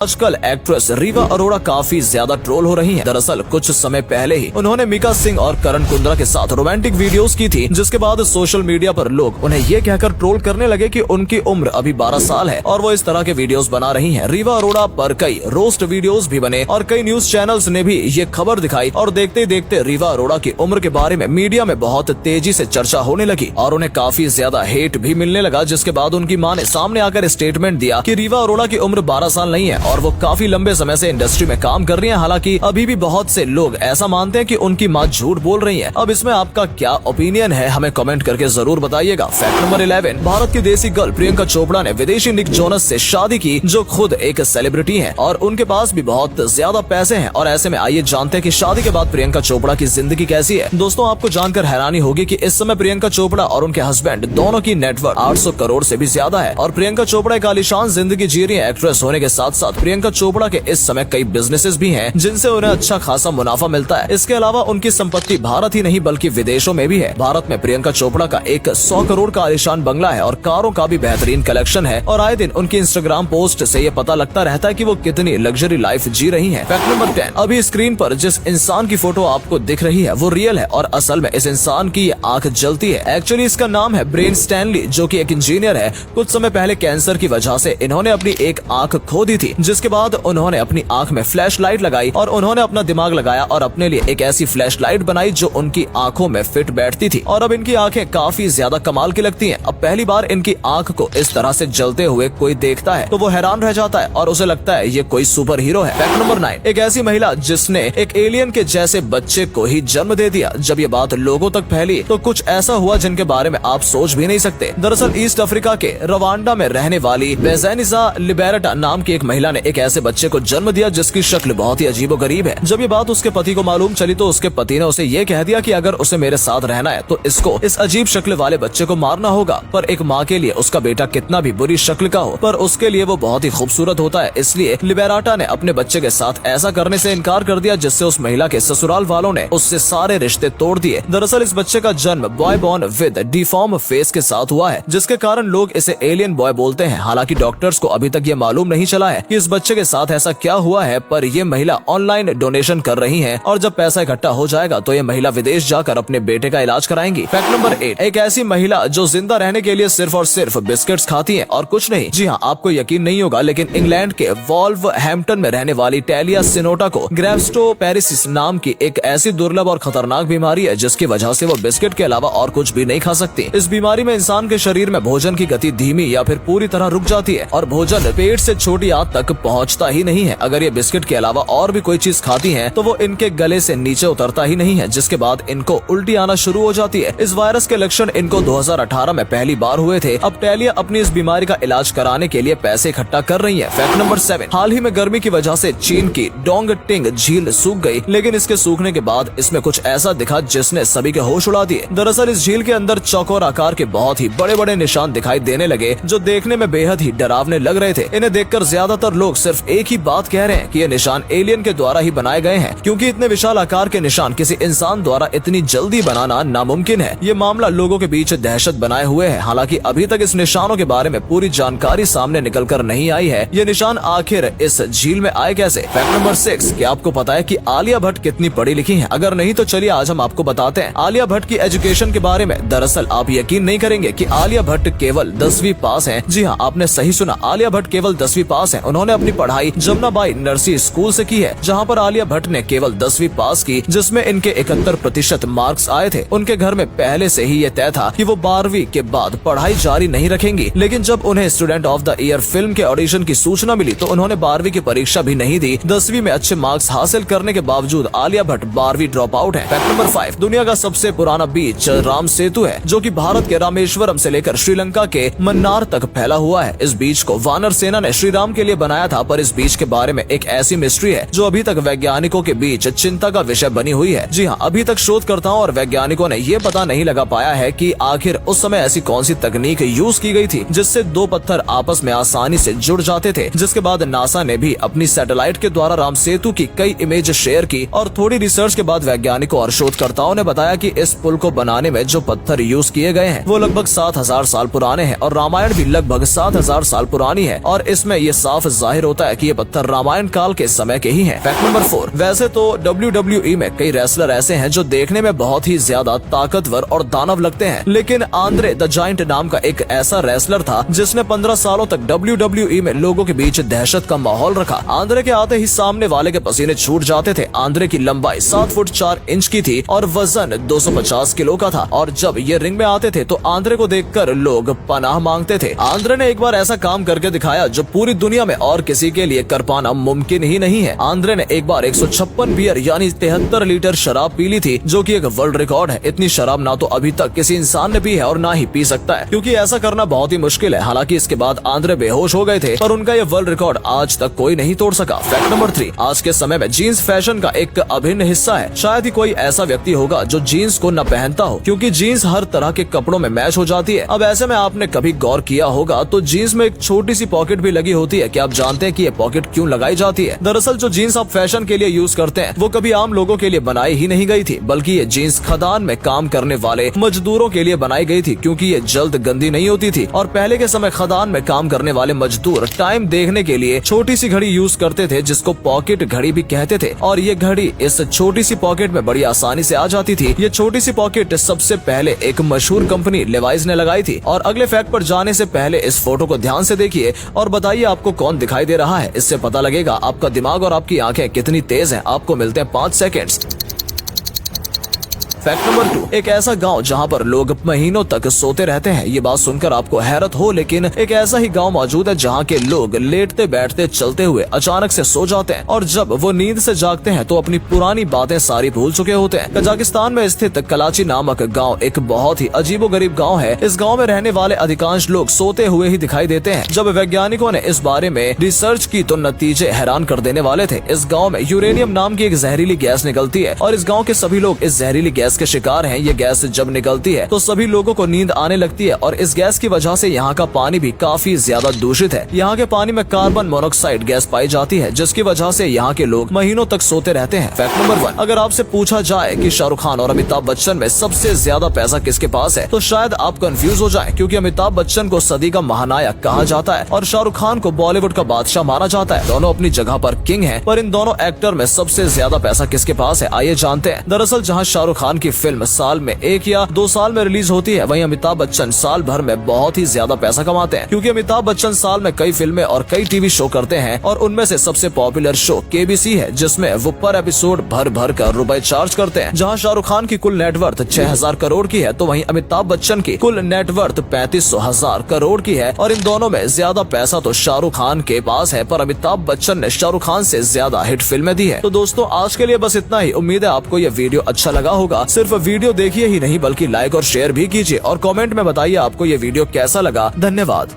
आजकल एक्ट्रेस रीवा अरोड़ा काफी ज्यादा ट्रोल हो रही हैं। दरअसल कुछ समय पहले ही उन्होंने मीका सिंह और करण कुंद्रा के साथ रोमांटिक वीडियोस की थी, जिसके बाद सोशल मीडिया पर लोग उन्हें ये कहकर ट्रोल करने लगे कि उनकी उम्र अभी 12 साल है और वो इस तरह के वीडियोस बना रही हैं। रीवा अरोड़ा पर कई रोस्ट वीडियोस भी बने और कई न्यूज चैनल्स ने भी ये खबर दिखाई और देखते देखते रीवा अरोड़ा की उम्र के बारे में मीडिया में बहुत तेजी से चर्चा होने लगी और उन्हें काफी ज्यादा हेट भी मिलने लगा। जिसके बाद उनकी मां ने सामने आकर स्टेटमेंट दिया कि रीवा अरोड़ा की उम्र 12 साल नहीं है और वो काफी लंबे समय से इंडस्ट्री में काम कर रही हैं। हालांकि अभी भी बहुत से लोग ऐसा मानते हैं कि उनकी मां झूठ बोल रही है। अब इसमें आपका क्या ओपिनियन है, हमें कमेंट करके जरूर बताइएगा। फैक्ट नंबर 11, भारत की देसी गर्ल प्रियंका चोपड़ा ने विदेशी निक जोनस से शादी की, जो खुद एक सेलिब्रिटी है और उनके पास भी बहुत ज्यादा पैसे हैं। और ऐसे में आइए जानते हैं कि शादी के बाद प्रियंका चोपड़ा की जिंदगी कैसी है। दोस्तों, आपको जानकर हैरानी होगी कि इस समय प्रियंका चोपड़ा और उनके हस्बैंड दोनों की नेटवर्क 800 करोड़ से भी ज्यादा है और प्रियंका चोपड़ा एक आलीशान जिंदगी जी रही है। एक्ट्रेस होने के साथ साथ प्रियंका चोपड़ा के इस समय कई बिजनेसेस भी हैं, जिनसे उन्हें अच्छा खासा मुनाफा मिलता है। इसके अलावा उनकी संपत्ति भारत ही नहीं बल्कि विदेशों में भी है। भारत में प्रियंका चोपड़ा का एक 100 करोड़ का आलीशान बंगला है और कारों का भी बेहतरीन कलेक्शन है और आए दिन उनकी इंस्टाग्राम पोस्ट से ये पता लगता रहता है कि वो कितनी लग्जरी लाइफ जी रही हैं। फैक्ट नंबर 10, अभी स्क्रीन पर जिस इंसान की फोटो आपको दिख रही है वो रियल है और असल में इस इंसान की ये आंख जलती है। एक्चुअली इसका नाम है ब्रेन स्टैनली, जो कि एक इंजीनियर है। कुछ समय पहले कैंसर की वजह से इन्होंने अपनी एक आंख खो दी थी, जिसके बाद उन्होंने अपनी आंख में फ्लैशलाइट लगाई और उन्होंने अपना दिमाग लगाया और अपने लिए एक ऐसी फ्लैशलाइट बनाई जो उनकी आंखों में फिट बैठती थी और अब इनकी आंखें काफी ज्यादा कमाल की लगती हैं। अब पहली बार इनकी आंख को इस तरह से जलते हुए कोई देखता है तो वो हैरान रह जाता है और उसे लगता है ये कोई सुपर हीरो है। फैक्ट नंबर 9, एक ऐसी महिला जिसने एक एलियन के जैसे बच्चे को ही जन्म दे दिया। जब ये बात लोगों तक फैली तो कुछ ऐसा हुआ जिनके बारे में आप सोच भी नहीं सकते। दरअसल ईस्ट अफ्रीका के रवांडा में रहने वाली बेजेनिजा लिबेरटा नाम की एक महिला ने एक ऐसे बच्चे को जन्म दिया जिसकी शक्ल बहुत ही अजीबोगरीब है। जब ये बात उसके पति को मालूम चली तो उसके पति ने उसे ये कह दिया कि अगर उसे मेरे साथ रहना है तो इसको इस अजीब शक्ल वाले बच्चे को मारना होगा। पर एक माँ के लिए उसका बेटा कितना भी बुरी शक्ल का हो पर उसके लिए वो बहुत ही खूबसूरत होता है, इसलिए लिबेराटा ने अपने बच्चे के साथ ऐसा करने से इनकार कर दिया, जिससे उस महिला के ससुराल वालों ने उससे सारे रिश्ते तोड़ दिए। दरअसल इस बच्चे का जन्म boy born with deform face के साथ हुआ है, जिसके कारण लोग इसे एलियन बॉय बोलते हैं। हालांकि डॉक्टर्स को अभी तक ये मालूम नहीं चला है कि इस बच्चे के साथ ऐसा क्या हुआ है, पर ये महिला ऑनलाइन डोनेशन कर रही है और जब पैसा इकट्ठा हो जाएगा तो ये महिला विदेश जाकर अपने बेटे का इलाज कराएंगी। फैक्ट नंबर 8, एक ऐसी महिला जो जिंदा रहने के लिए सिर्फ और सिर्फ बिस्किट्स खाती है और कुछ नहीं। जी हाँ, आपको यकीन नहीं होगा लेकिन इंग्लैंड के वॉल्वरहैम्पटन में रहने वाली टेलिया सिनोटा को ग्रेप्टोपेरिसिस नाम की एक ऐसी दुर्लभ और खतरनाक बीमारी है जिसकी वजह से वो बिस्किट के अलावा और कुछ भी नहीं खा सकती। इस बीमारी में इंसान के शरीर में भोजन की गति धीमी या फिर पूरी तरह रुक जाती है और भोजन पेट से छोटी आंत तक पहुंचता ही नहीं है। अगर ये बिस्किट के अलावा और भी कोई चीज खाती हैं तो वो इनके गले से नीचे उतरता ही नहीं है, जिसके बाद इनको उल्टी आना शुरू हो जाती है। इस वायरस के लक्षण इनको 2018 में पहली बार हुए थे। अब टेलिया अपनी इस बीमारी का इलाज कराने के लिए पैसे इकट्ठा कर रही है। फैक्ट नंबर 7, हाल ही में गर्मी की वजह से चीन की डोंगटिंग झील सूख गई, लेकिन इसके सूखने के बाद इसमें कुछ ऐसा दिखा जिसने सभी के होश उड़ा दिए। दरअसल इस झील के अंदर चौकोर आकार के बहुत ही बड़े बड़े निशान दिखाई देने लगे जो देखने में बेहद ही डरावने लग रहे थे। इन्हें देखकर ज्यादातर लोग सिर्फ एक ही बात कह रहे हैं कि ये निशान एलियन के द्वारा ही बनाए गए हैं, क्योंकि इतने विशाल आकार के निशान किसी इंसान द्वारा इतनी जल्दी बनाना नामुमकिन है। ये मामला लोगों के बीच दहशत बनाए हुए है। हालांकि अभी तक इस निशानों के बारे में पूरी जानकारी सामने निकल कर नहीं आई है। ये निशान आखिर इस झील में आए कैसे। फैक्ट नंबर 6, क्या आपको पता है कि आलिया भट्ट कितनी पढ़ी लिखी है? अगर नहीं तो चलिए आज हम आपको बताते हैं आलिया भट्ट की एजुकेशन के बारे में। दरअसल आप यकीन नहीं करेंगे कि आलिया भट्ट केवल 10वीं पास है। जी हाँ, आपने सही सुना, आलिया भट्ट केवल 10वीं पास है। उन्होंने अपनी पढ़ाई जमुनाबाई नरसी स्कूल से की है, जहाँ पर आलिया भट्ट ने केवल 10वीं पास की, जिसमें इनके 71% मार्क्स आए थे। उनके घर में पहले से ही ये तय था कि वो 12वीं के बाद पढ़ाई जारी नहीं रखेंगी, लेकिन जब उन्हें student of the year film के ऑडिशन की सूचना मिली तो उन्होंने 12वीं की परीक्षा भी नहीं दी। 10वीं में अच्छे मार्क्स हासिल करने के बावजूद आलिया भट्ट 12वीं ड्रॉप आउट है। फैक्ट नंबर 5, दुनिया का सबसे पुराना बीच राम सेतु है, जो कि भारत के रामेश्वरम से लेकर श्रीलंका के मन्नार तक फैला हुआ है। इस बीच को वानर सेना ने श्री राम के लिए बनाया था, पर इस बीच के बारे में एक ऐसी मिस्ट्री है जो अभी तक वैज्ञानिकों के बीच चिंता का विषय बनी हुई है। जी हाँ, अभी तक शोधकर्ताओं और वैज्ञानिकों ने ये पता नहीं लगा पाया है कि आखिर उस समय ऐसी कौन सी तकनीक यूज की गई थी जिससे दो पत्थर आपस में आसानी से जुड़ जाते थे। जिसके बाद नासा ने भी अपनी सैटेलाइट के द्वारा राम सेतु की कई इमेज शेयर की और थोड़ी रिसर्च के बाद वैज्ञानिकों और शोधकर्ताओं ने बताया कि इस पुल को बनाने में जो पत्थर यूज किए गए हैं वो लगभग 7000 साल पुराने हैं और रामायण भी लगभग 7000 साल पुरानी है और इसमें ये साफ जाहिर होता है कि ये पत्थर रामायण काल के समय के ही हैं। फैक्ट नंबर 4, वैसे तो WWE में कई रेसलर ऐसे हैं जो देखने में बहुत ही ज्यादा ताकतवर और दानव लगते हैं, लेकिन आंद्रे द जायंट नाम का एक ऐसा रेसलर था जिसने 15 सालों तक WWE में लोगों के बीच दहशत का माहौल रखा। आंद्रे के आते ही सामने वाले के पसीने छूट जाते थे। आंद्रे की लंबाई 7 फुट 4 इंच की थी और वजन 250 किलो का था, और जब ये रिंग में आते थे तो आंद्रे को देखकर लोग पनाह मांगते थे। आंद्रे ने एक बार ऐसा काम करके दिखाया जो पूरी दुनिया में और किसी के लिए कर पाना मुमकिन ही नहीं है। आंद्रे ने एक बार 156 बियर यानी 73 लीटर शराब पी ली थी, जो कि एक वर्ल्ड रिकॉर्ड है। इतनी शराब ना तो अभी तक किसी इंसान ने पी है और ना ही पी सकता है, क्योंकि ऐसा करना बहुत ही मुश्किल है। हालांकि इसके बाद आंद्रे बेहोश हो गए थे, पर उनका ये वर्ल्ड रिकॉर्ड आज तक कोई नहीं तोड़ सका। फैक्ट नंबर 3, आज के समय में जीन्स फैशन का एक अभिन्न हिस्सा है। शायद ही कोई ऐसा व्यक्ति होगा जो जीन्स को न पहनता हो, क्योंकि जीन्स हर तरह के कपड़ों में मैच हो जाती है। अब ऐसे में आपने कभी गौर किया होगा तो जीन्स में एक छोटी सी पॉकेट भी लगी होती है। क्या आप जानते हैं कि ये पॉकेट क्यों लगाई जाती है? दरअसल जो जीन्स आप फैशन के लिए यूज करते हैं वो कभी आम लोगों के लिए बनाई ही नहीं गई थी, बल्कि ये जीन्स खदान में काम करने वाले मजदूरों के लिए बनाई गई थी, क्योंकि ये जल्द गंदी नहीं होती थी। और पहले के समय खदान में काम करने वाले मजदूर टाइम देखने के लिए छोटी सी घड़ी यूज करते थे, जिसको पॉकेट घड़ी भी कहते थे। और ये घड़ी इस छोटी सी पॉकेट में बड़ी आसानी से आ जाती थी। ये छोटी सी पॉकेट सबसे पहले एक मशहूर कंपनी लेवाइस ने लगाई थी। और अगले फैक्ट पर जाने से पहले इस फोटो को ध्यान से देखिए और बताइए आपको कौन दिखाई दे रहा है। इससे पता लगेगा आपका दिमाग और आपकी आंखें कितनी तेज हैं। आपको मिलते हैं 5 सेकेंड्स। फैक्ट नंबर 2, एक ऐसा गांव जहां पर लोग महीनों तक सोते रहते हैं। ये बात सुनकर आपको हैरत हो, लेकिन एक ऐसा ही गांव मौजूद है जहां के लोग लेटते बैठते चलते हुए अचानक से सो जाते हैं, और जब वो नींद से जागते हैं तो अपनी पुरानी बातें सारी भूल चुके होते हैं। कजाकिस्तान में स्थित कलाची नामक गाँव एक बहुत ही अजीबोगरीब गाँव है। इस गाँव में रहने वाले अधिकांश लोग सोते हुए ही दिखाई देते हैं। जब वैज्ञानिकों ने इस बारे में रिसर्च की तो नतीजे हैरान कर देने वाले थे। इस गाँव में यूरेनियम नाम की एक जहरीली गैस निकलती है, और इस गाँव के सभी लोग इस जहरीली गैस के शिकार हैं। ये गैस जब निकलती है तो सभी लोगों को नींद आने लगती है, और इस गैस की वजह से यहाँ का पानी भी काफी ज्यादा दूषित है। यहाँ के पानी में कार्बन मोनोक्साइड गैस पाई जाती है, जिसकी वजह से यहाँ के लोग महीनों तक सोते रहते हैं। फैक्ट नंबर 1, अगर आपसे पूछा जाए कि शाहरुख खान और अमिताभ बच्चन में सबसे ज्यादा पैसा किसके पास है, तो शायद आप कंफ्यूज हो जाएं, क्योंकि अमिताभ बच्चन को सदी का महानायक कहा जाता है और शाहरुख खान को बॉलीवुड का बादशाह माना जाता है। दोनों अपनी जगह पर किंग हैं, पर इन दोनों एक्टर में सबसे ज्यादा पैसा किसके पास है, आइए जानते हैं। दरअसल जहाँ शाहरुख खान की फिल्म साल में 1 या 2 साल में रिलीज होती है, वहीं अमिताभ बच्चन साल भर में बहुत ही ज्यादा पैसा कमाते हैं, क्योंकि अमिताभ बच्चन साल में कई फिल्में और कई टीवी शो करते हैं, और उनमें से सबसे पॉपुलर शो KBC है, जिसमें वो पर एपिसोड भर भर कर रुपए चार्ज करते हैं। जहां शाहरुख खान की कुल नेटवर्थ 6000 करोड़ की है, तो वहीं अमिताभ बच्चन की कुल नेटवर्थ 3500,000 करोड़ की है। और इन दोनों में ज्यादा पैसा तो शाहरुख खान के पास है, पर अमिताभ बच्चन ने शाहरुख खान से ज्यादा हिट फिल्में दी है। तो दोस्तों, आज के लिए बस इतना ही। उम्मीद है आपको ये वीडियो अच्छा लगा होगा। सिर्फ वीडियो देखिए ही नहीं, बल्कि लाइक और शेयर भी कीजिए, और कमेंट में बताइए आपको ये वीडियो कैसा लगा। धन्यवाद।